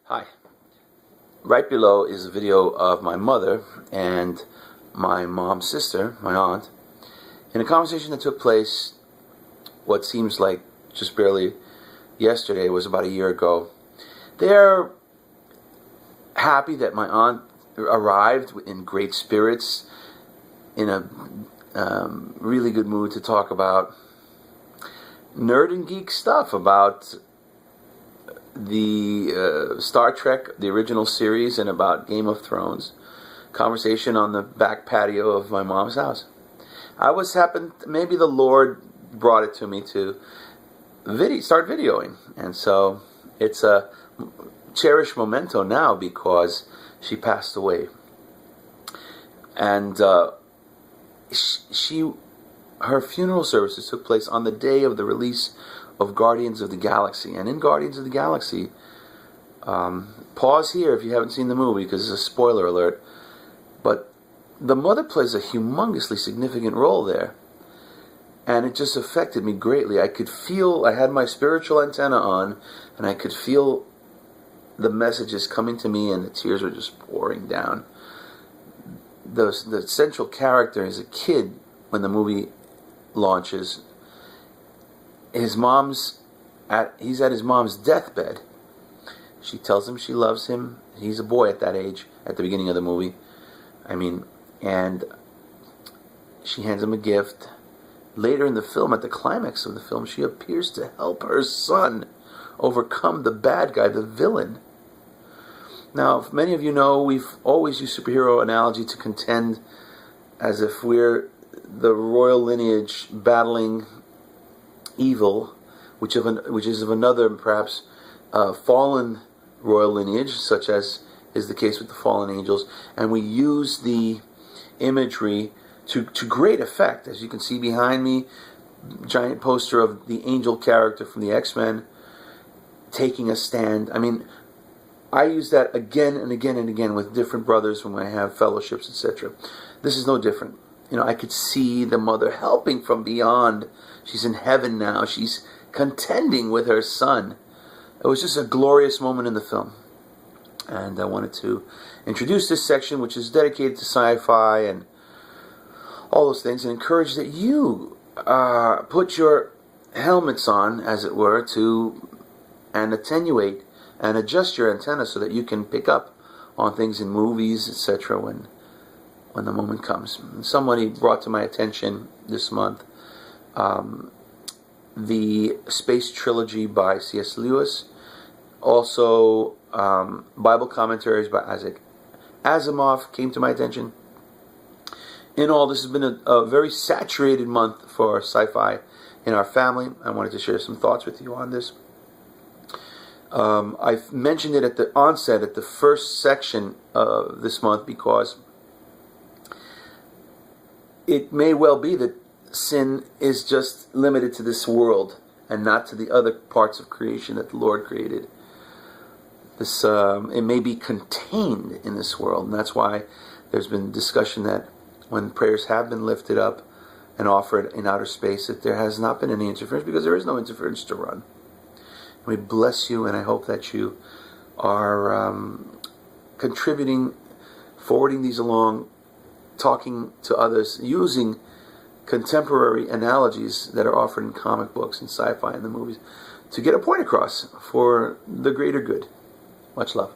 Hi. Right below is a video of my mother and my mom's sister, my aunt, in a conversation that took place what seems like just barely yesterday. It was about a year ago. They're happy that my aunt arrived in great spirits, in a really good mood to talk about nerd and geek stuff, about the Star Trek, the original series, and about Game of Thrones. Conversation on the back patio of my mom's house. Maybe the Lord brought it to me to start videoing. And so it's a cherished memento now because she passed away. And her funeral services took place on the day of the release of Guardians of the Galaxy. And in Guardians of the Galaxy, pause here if you haven't seen the movie because it's a spoiler alert, but the mother plays a humongously significant role there. And it just affected me greatly. I had my spiritual antenna on, and I could feel the messages coming to me, and the tears were just pouring down. The central character is a kid when the movie launches. He's at his mom's deathbed. She tells him she loves him. He's a boy at that age, at the beginning of the movie. And she hands him a gift. Later in the film, at the climax of the film, she appears to help her son overcome the bad guy, the villain. Now, many of you know, we've always used superhero analogy to contend as if we're the royal lineage battling evil, which is of another, perhaps, fallen royal lineage, such as is the case with the fallen angels, and we use the imagery to great effect. As you can see behind me, giant poster of the angel character from the X-Men taking a stand. I use that again and again and again with different brothers when I have fellowships, etc. This is no different. I could see the mother helping from beyond. She's in heaven now. She's contending with her son. It was just a glorious moment in the film. And I wanted to introduce this section, which is dedicated to sci-fi and all those things, and encourage that you put your helmets on, as it were, and attenuate and adjust your antenna so that you can pick up on things in movies, etc., when the moment comes. Somebody brought to my attention this month the Space Trilogy by C.S. Lewis, also Bible commentaries by Isaac Asimov came to my attention. In all, this has been a very saturated month for sci-fi in our family. I wanted to share some thoughts with you on this. I've mentioned it at the onset, at the first section of this month, because it may well be that sin is just limited to this world and not to the other parts of creation that the Lord created. It may be contained in this world, and that's why there's been discussion that when prayers have been lifted up and offered in outer space, that there has not been any interference, because there is no interference to run. And we bless you, and I hope that you are contributing, forwarding these along, talking to others, using contemporary analogies that are offered in comic books and sci-fi and the movies to get a point across for the greater good. Much love.